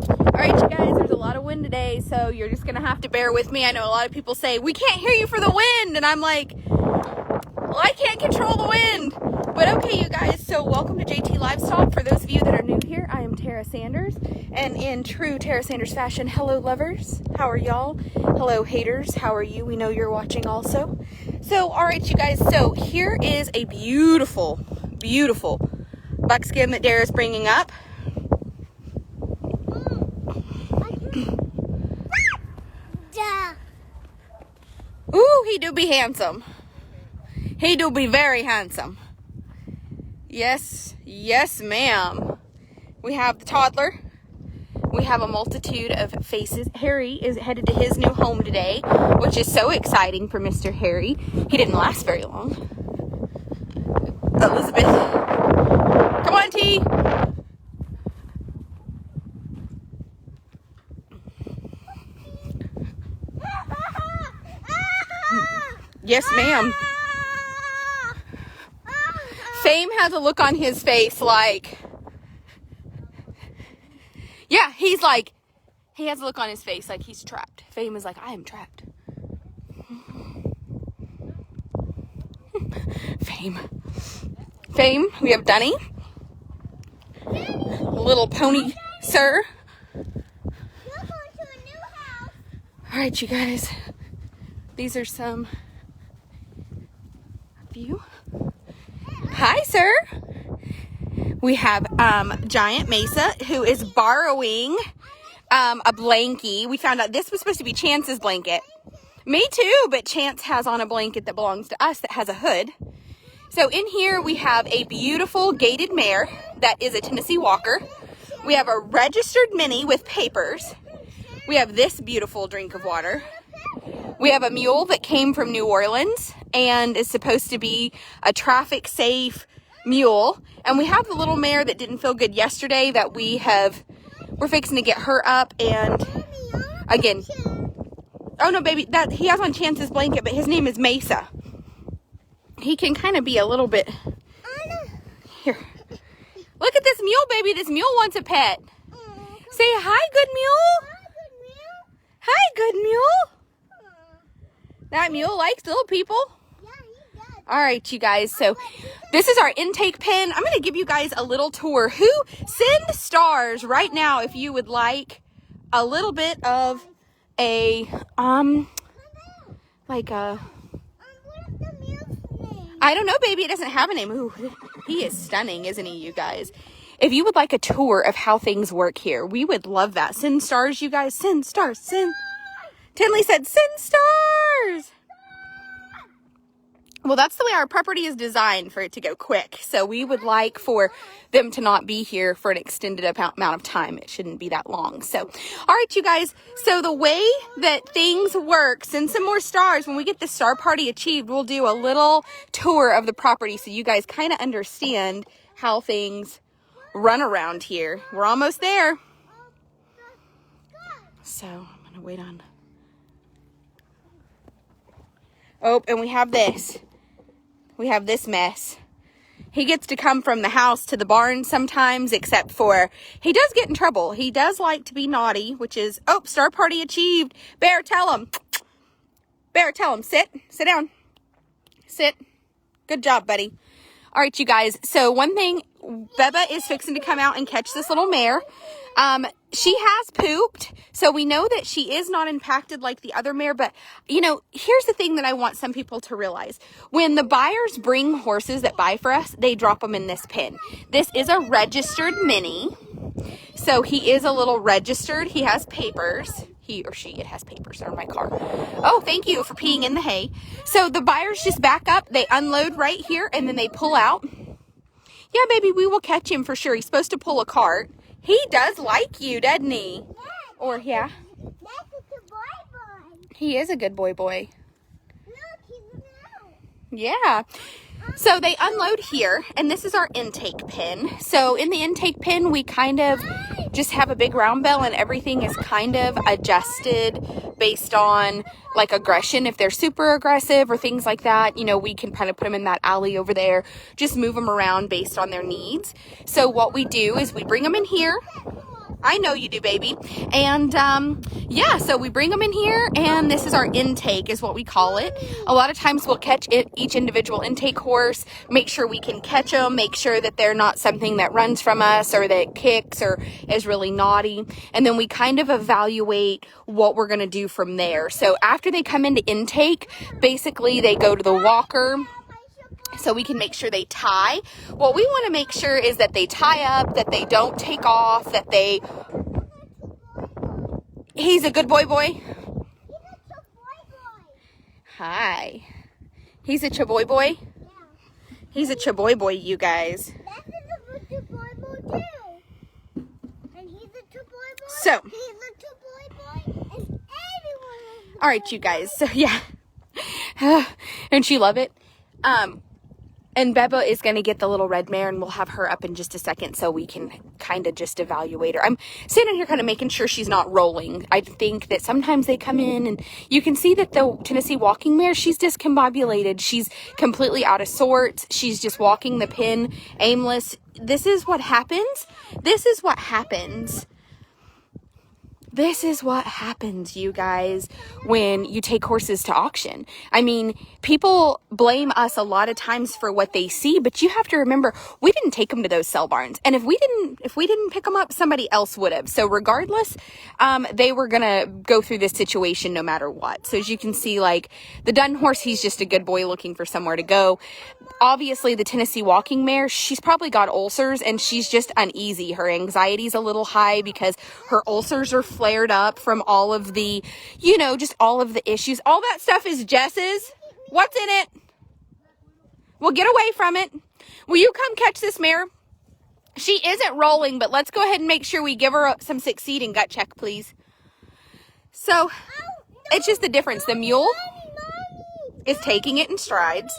Alright, you guys, there's a lot of wind today, so you're just going to have to bear with me. I know a lot of people say, we can't hear you for the wind, and I'm like, well, I can't control the wind. But okay, you guys, so welcome to JT Livestock. For those of you that are new here, I am Tara Sanders, and in true Tara Sanders fashion, hello lovers, how are y'all? Hello haters, how are you? We know you're watching also. So, alright, you guys, so here is a beautiful, beautiful buckskin that Dara's bringing up. Ooh, he do be handsome. He do be very handsome. Yes, yes, ma'am. We have the toddler. We have a multitude of faces. Harry is headed to his new home today, which is so exciting for Mr. Harry. He didn't last very long. Elizabeth. Come on, T. Yes, ma'am. Fame has a look on his face like, yeah, he has a look on his face like he's trapped. Fame is like, I am trapped. Fame, we have Dunny. Little pony, sir. All right, you guys. These are some view. Hi, sir. We have Giant Mesa, who is borrowing a blankie. We found out this was supposed to be Chance's blanket. Me too, but Chance has on a blanket that belongs to us that has a hood. So in here we have a beautiful gated mare that is a Tennessee Walker. We have a registered mini with papers. We have this beautiful drink of water. We have a mule that came from New Orleans and is supposed to be a traffic safe mule. And we have the little mare that didn't feel good yesterday that we're fixing to get her up. And again, oh no, baby, that he has on Chance's blanket, but his name is Mesa. He can kind of be a little bit, here. Look at this mule, baby. This mule wants a pet. Say hi, good mule. Hi, good mule. That mule likes little people. Yeah, he does. All right, you guys. So this is our intake pen. I'm going to give you guys a little tour. Send stars right now if you would like a little bit of a, like a, what's the mule's name? I don't know, baby. It doesn't have a name. Ooh, he is stunning, isn't he, you guys? If you would like a tour of how things work here, we would love that. Send stars, you guys. Send stars. Send. Tinley said, send stars. Well, that's the way our property is designed, for it to go quick. So we would like for them to not be here for an extended amount of time. It shouldn't be that long. So, all right, you guys. So the way that things work, send some more stars. When we get the star party achieved, we'll do a little tour of the property so you guys kind of understand how things run around here. We're almost there. So I'm going to wait on. Oh, and we have this. We have this mess. He gets to come from the house to the barn sometimes, except for he does get in trouble. He does like to be naughty, which is, oh, star party achieved. Bear, tell him. Bear, tell him. Sit. Sit down. Sit. Good job, buddy. All right, you guys. So one thing, Bubba is fixing to come out and catch this little mare. She has pooped, so we know that she is not impacted like the other mare, but, you know, here's the thing that I want some people to realize. When the buyers bring horses that buy for us, they drop them in this pen. This is a registered mini, so he is a little registered. He has papers. He or she, it has papers on my car. Oh, thank you for peeing in the hay. So the buyers just back up, they unload right here, and then they pull out. Yeah, baby, we will catch him for sure. He's supposed to pull a cart. He does like you, doesn't he? Yeah. Or, yeah. That's a good boy. He is a good boy. Look, he's out. Yeah. So they unload here, and this is our intake pen. So in the intake pen, we kind of just have a big round bell, and everything is kind of adjusted based on like aggression. If they're super aggressive or things like that, you know, we can kind of put them in that alley over there, just move them around based on their needs. So what we do is we bring them in here. I know you do, baby. And yeah, so we bring them in here, and this is our intake is what we call it. A lot of times we'll catch each individual intake horse, make sure we can catch them, make sure that they're not something that runs from us or that kicks or is really naughty. And then we kind of evaluate what we're going to do from there. So after they come into intake, basically they go to the walker, so we can make sure they tie. What we want to make sure is that they tie up, that they don't take off, that they... He's a good boy. Hi. He's a chaboy boy? Yeah. He's a chaboy boy, you guys. That is a chaboy boy too. And he's a chaboy boy. So. He's a chaboy boy. And everyone is a Alright, you guys. So, yeah. And she love it. And Beba is going to get the little red mare, and we'll have her up in just a second so we can kind of just evaluate her. I'm sitting here kind of making sure she's not rolling. I think that sometimes they come in, and you can see that the Tennessee walking mare, she's discombobulated. She's completely out of sorts. She's just walking the pin, aimless. This is what happens. This is what happens. This is what happens, you guys, when you take horses to auction. I mean, people blame us a lot of times for what they see, but you have to remember, we didn't take them to those sell barns. And if we didn't pick them up, somebody else would have. So regardless, they were going to go through this situation no matter what. So as you can see, like the dun horse, he's just a good boy looking for somewhere to go. Obviously, the Tennessee walking mare, she's probably got ulcers and she's just uneasy. Her anxiety's a little high because her ulcers are flared up from all of the, just all of the issues. All that stuff is Jess's. What's in it? Well, get away from it. Will you come catch this mare? She isn't rolling, but let's go ahead and make sure we give her some succeed and gut check, please. So, it's just the difference. The mule is taking it in strides.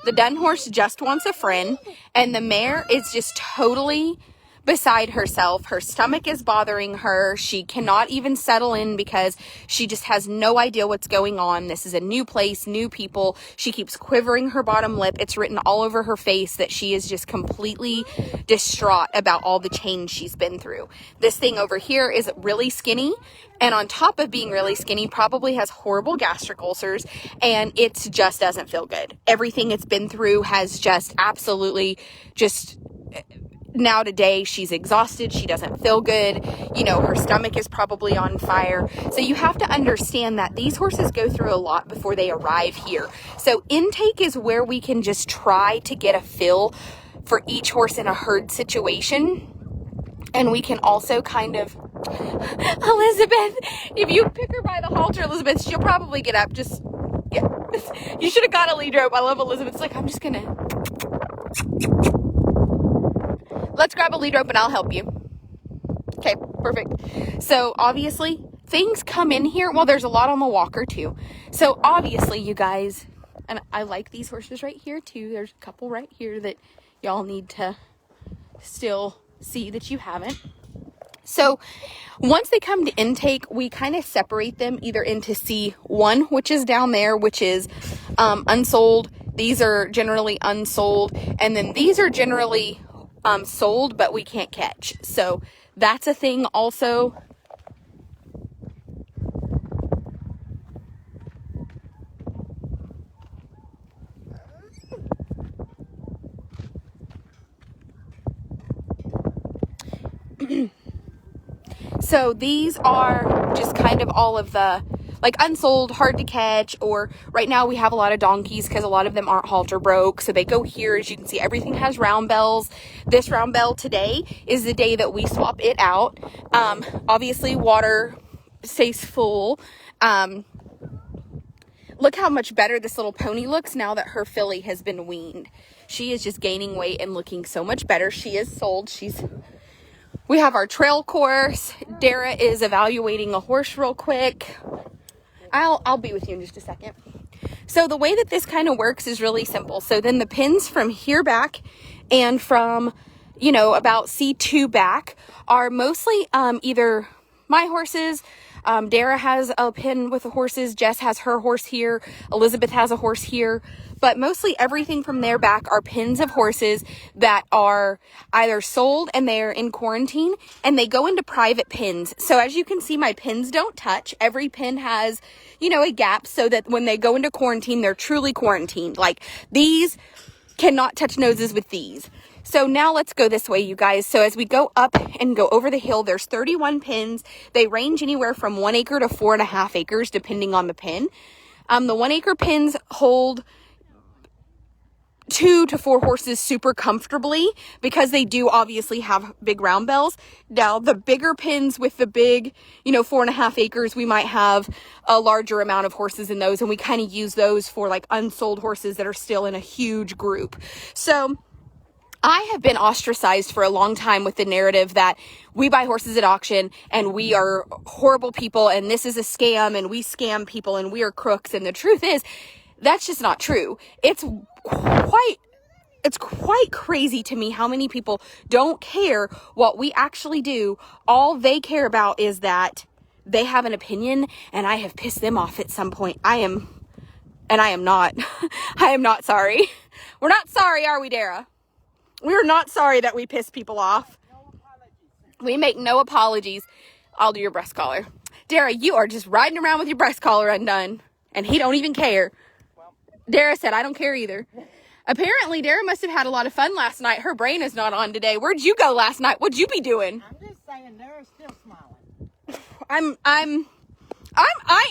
The dun horse just wants a friend, and the mare is just totally beside herself. Her stomach is bothering her. She cannot even settle in because she just has no idea what's going on. This is a new place, new people. She keeps quivering her bottom lip. It's written all over her face that she is just completely distraught about all the change she's been through. This thing over here is really skinny, and on top of being really skinny, probably has horrible gastric ulcers, and it just doesn't feel good. Everything it's been through has just absolutely just... Now today, she's exhausted. She doesn't feel good. Her stomach is probably on fire. So you have to understand that these horses go through a lot before they arrive here. So intake is where we can just try to get a feel for each horse in a herd situation. And we can also kind of, Elizabeth, if you pick her by the halter, Elizabeth, she'll probably get up. Yeah. You should have got a lead rope. I love Elizabeth's like, I'm just going to... Let's grab a lead rope and I'll help you. Okay, perfect. So obviously things come in here. Well, there's a lot on the walker too. So obviously you guys, and I like these horses right here too. There's a couple right here that y'all need to still see that you haven't. So once they come to intake, we kind of separate them either into C1, which is down there, which is unsold. These are generally unsold. And then these are generally sold, but we can't catch. So that's a thing also. So these are just kind of all of the like unsold, hard to catch, or right now we have a lot of donkeys because a lot of them aren't halter broke. So they go here. As you can see, everything has round bells. This round bell today is the day that we swap it out. Obviously water stays full. Look how much better this little pony looks now that her filly has been weaned. She is just gaining weight and looking so much better. She is sold. We have our trail course. Dara is evaluating a horse real quick. I'll be with you in just a second. So the way that this kind of works is really simple. So then the pins from here back and from, about C2 back are mostly either my horses, Dara has a pen with the horses. Jess has her horse here. Elizabeth has a horse here. But mostly everything from their back are pens of horses that are either sold and they're in quarantine, and they go into private pens. So as you can see, my pens don't touch. Every pen has, you know, a gap so that when they go into quarantine, they're truly quarantined. Like, these cannot touch noses with these. So now let's go this way, you guys. So as we go up and go over the hill, there's 31 pens. They range anywhere from 1 acre to 4.5 acres, depending on the pen. The 1 acre pens hold 2 to 4 horses super comfortably because they do obviously have big round bells. Now, the bigger pens with the big, 4.5 acres, we might have a larger amount of horses in those, and we kind of use those for like unsold horses that are still in a huge group. So I have been ostracized for a long time with the narrative that we buy horses at auction and we are horrible people and this is a scam and we scam people and we are crooks. And the truth is, that's just not true. It's quite crazy to me how many people don't care what we actually do. All they care about is that they have an opinion and I have pissed them off at some point. I am not. I am not sorry. We're not sorry, are we, Dara? We are not sorry that we piss people off. We make no apologies. I'll do your breast collar. Dara, you are just riding around with your breast collar undone. And he don't even care. Dara said, I don't care either. Apparently, Dara must have had a lot of fun last night. Her brain is not on today. Where'd you go last night? What'd you be doing? I'm just saying Dara's still smiling. I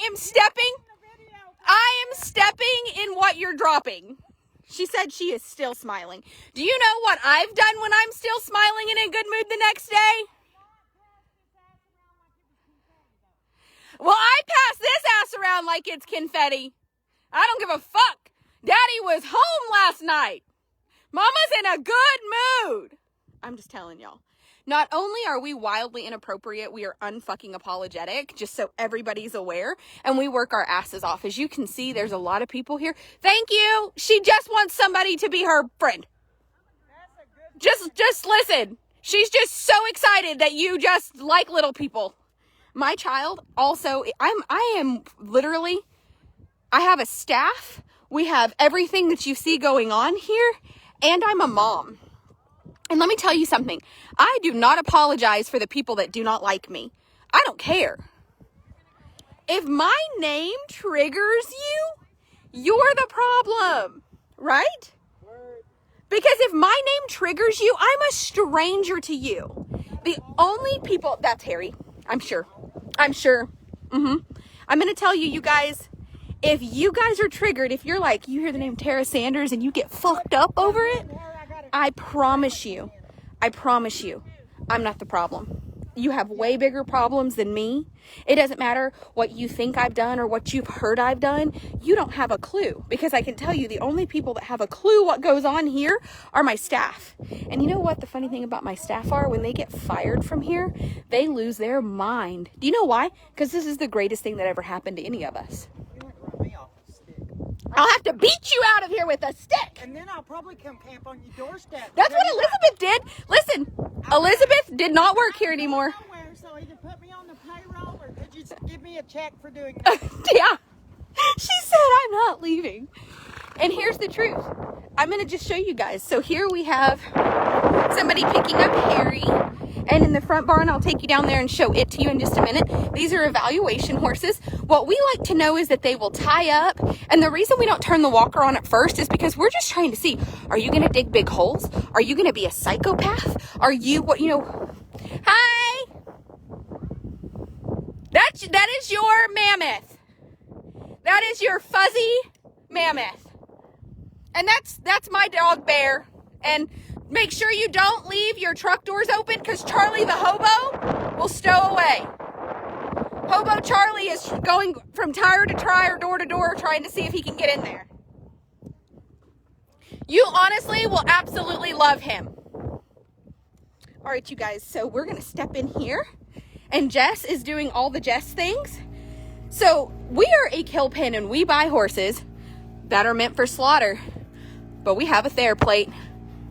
am stepping in what you're dropping. She said she is still smiling. Do you know what I've done when I'm still smiling and in good mood the next day? Well, I pass this ass around like it's confetti. I don't give a fuck. Daddy was home last night. Mama's in a good mood. I'm just telling y'all. Not only are we wildly inappropriate, we are unfucking apologetic, just so everybody's aware, and we work our asses off. As you can see, there's a lot of people here. Thank you. She just wants somebody to be her friend. Just listen. She's just so excited that you just like little people. My child also, I am literally, I have a staff. We have everything that you see going on here, and I'm a mom. And let me tell you something. I do not apologize for the people that do not like me. I don't care. If my name triggers you, you're the problem, right? Because if my name triggers you, I'm a stranger to you. The only people, that's Harry, I'm sure. I'm going to tell you, you guys, if you guys are triggered, if you're like, you hear the name Tara Sanders and you get fucked up over it, I promise you, I'm not the problem. You have way bigger problems than me. It doesn't matter what you think I've done or what you've heard I've done. You don't have a clue, because I can tell you the only people that have a clue what goes on here are my staff. And you know what the funny thing about my staff are? When they get fired from here, they lose their mind. Do you know why? Because this is the greatest thing that ever happened to any of us. I'll have to beat you out of here with a stick. And then I'll probably come camp on your doorstep. That's what Elizabeth did. Listen, Elizabeth did not work here anymore. So either put me on the payroll or could you give me a check for doing that? Yeah. She said, I'm not leaving. And here's the truth. I'm going to just show you guys. So here we have somebody picking up Harry. And in the front barn, I'll take you down there and show it to you in just a minute. These are evaluation horses. What we like to know is that they will tie up. And the reason we don't turn the walker on at first is because we're just trying to see, are you going to dig big holes? Are you going to be a psychopath? Are you, hi. That is your mammoth. That is your fuzzy mammoth. And that's my dog Bear. And make sure you don't leave your truck doors open, because Charlie the hobo will stow away. Hobo Charlie is going from tire to tire, door to door, trying to see if he can get in there. You honestly will absolutely love him. All right, you guys, so we're going to step in here. And Jess is doing all the Jess things. So we are a kill pen and we buy horses that are meant for slaughter. But we have a TheraPlate.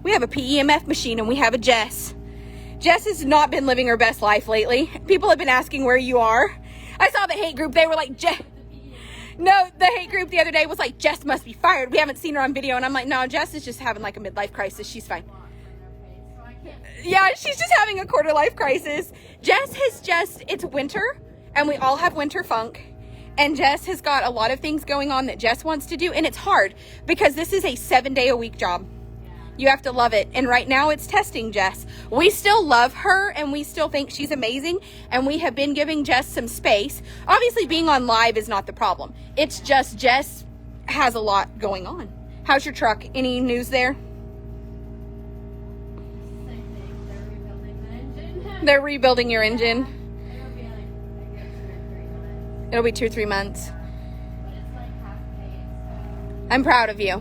We have a PEMF machine, and we have a Jess. Jess has not been living her best life lately. People have been asking where you are. I saw the hate group. They were like, no, the hate group the other day was like, Jess must be fired. We haven't seen her on video. And I'm like, no, Jess is just having like a midlife crisis. She's fine. Yeah, she's just having a quarter life crisis. Jess has it's winter and we all have winter funk. And Jess has got a lot of things going on that Jess wants to do. And it's hard because this is a 7-day-a-week job. You have to love it. And right now it's testing Jess. We still love her and we still think she's amazing. And we have been giving Jess some space. Obviously being on live is not the problem. It's just Jess has a lot going on. How's your truck? Any news there? Same thing. They're rebuilding the engine. They're rebuilding your engine. It'll be like a good 2 or 3 months. It'll be 2-3 months. But it's like half paid, so I'm proud of you.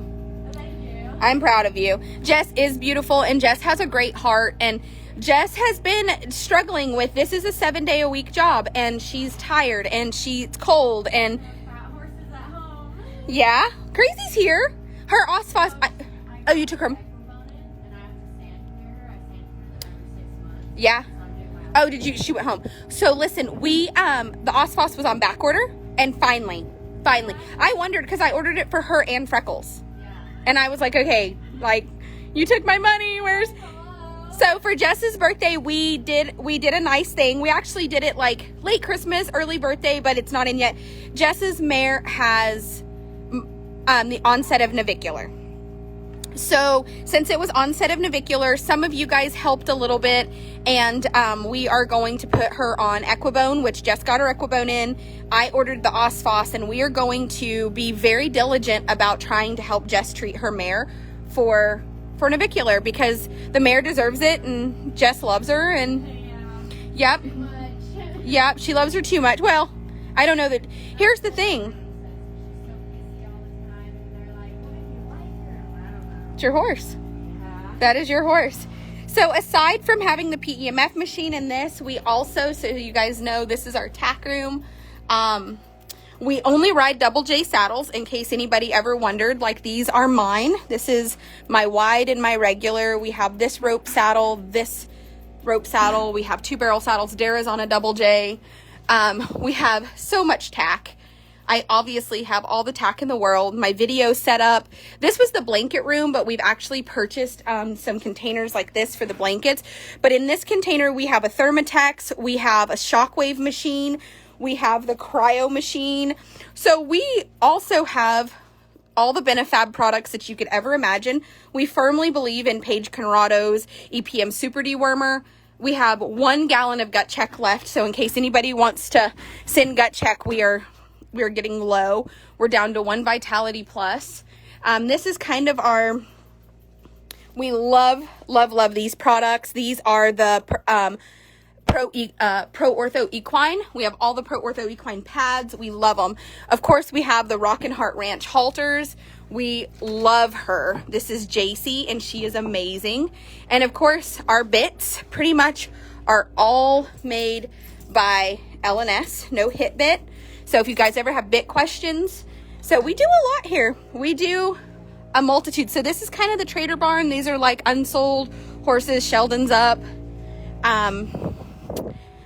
thank you. I'm proud of you. Jess is beautiful and Jess has a great heart, and Jess has been struggling with, this is a 7-day-a-week job and she's tired and she's cold and Fat horses at home. yeah, Crazy's here. Her Osphos, oh, you took her. And I have to sand here. I sand here every 6 months. Yeah. So I'm doing my Oh, did you? She went home. So listen, we the Osphos was on back order, and finally, I wondered because I ordered it for her and Freckles, and I was like, okay, like you took my money. Where's? So for Jess's birthday, we did a nice thing. We actually did it like late Christmas, early birthday, but it's not in yet. Jess's mare has the onset of navicular. So since it was onset of navicular, some of you guys helped a little bit, and we are going to put her on Equibone, which Jess got her Equibone in. I ordered the Osphos, and we are going to be very diligent about trying to help Jess treat her mare for navicular, because the mare deserves it, and Jess loves her, and yep, much. yep, she loves her too much. Well, I don't know that. Here's the thing. It's your horse. That is your horse. So aside from having the PEMF machine in this, we also, so you guys know, this is our tack room. We only ride double J saddles, in case anybody ever wondered. Like, these are mine. This is my wide and my regular. We have this rope saddle, we have 2 barrel saddles. Dara's on a double J. We have so much tack. I obviously have all the tack in the world. My video set up. This was the blanket room, but we've actually purchased some containers like this for the blankets. But in this container, we have a Thermatex, we have a shockwave machine, we have the cryo machine. So we also have all the Benefab products that you could ever imagine. We firmly believe in Paige Conrado's EPM Super Dewormer. We have 1 gallon of gut check left. So in case anybody wants to send gut check, we are getting low. We're down to 1 Vitality Plus. This is kind of our, we love these products. These are the Pro Ortho Equine. We have all the Pro Ortho Equine pads. We love them. Of course, we have the Rockin' Heart Ranch halters. We love her. This is JC, and she is amazing. And of course, our bits pretty much are all made by LNS, no hit bit. So if you guys ever have bit questions, so we do a lot here. We do a multitude. So this is kind of the trader barn. These are like unsold horses. Sheldon's up.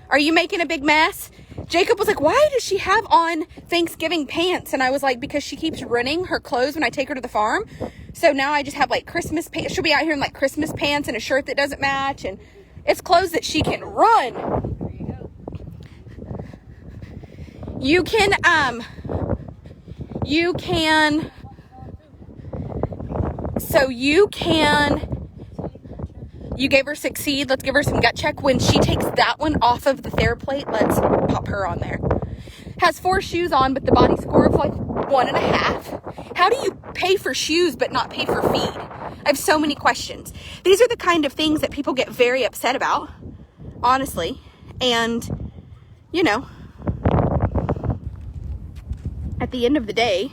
Are you making a big mess? Jacob was like, why does she have on Thanksgiving pants? And I was like, because she keeps running her clothes when I take her to the farm. So now I just have like Christmas pants. She'll be out here in like Christmas pants and a shirt that doesn't match. And it's clothes that she can run. You gave her Succeed. Let's give her some gut check. When she takes that one off of the TheraPlate, let's pop her on there. Has 4 shoes on, but the body score of like 1.5. How do you pay for shoes but not pay for feed? I have so many questions. These are the kind of things that people get very upset about, honestly. And, you know, at the end of the day,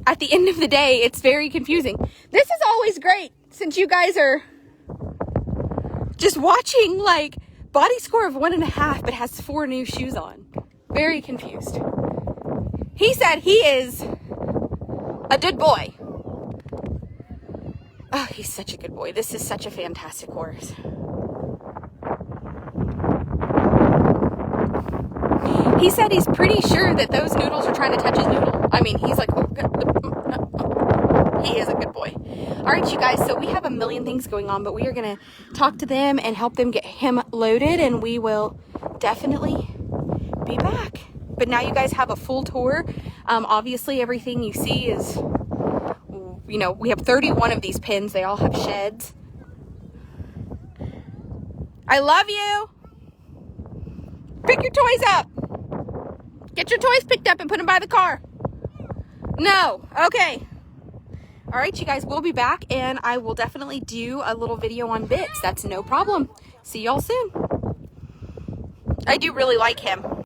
it's very confusing. This is always great since you guys are just watching like body score of 1.5 but has 4 new shoes on. Very confused. He said he is a good boy. Oh, he's such a good boy. This is such a fantastic horse. He said he's pretty sure that those noodles are trying to touch his noodle. I mean, he's like, he is a good boy. All right, you guys, so we have a million things going on, but we are going to talk to them and help them get him loaded, and we will definitely be back. But now you guys have a full tour. Obviously, everything you see is, you know, we have 31 of these pens. They all have sheds. I love you. Pick your toys up. Get your toys picked up and put them by the car. No. Okay. All right, you guys, we'll be back, and I will definitely do a little video on Bits. That's no problem. See y'all soon. I do really like him.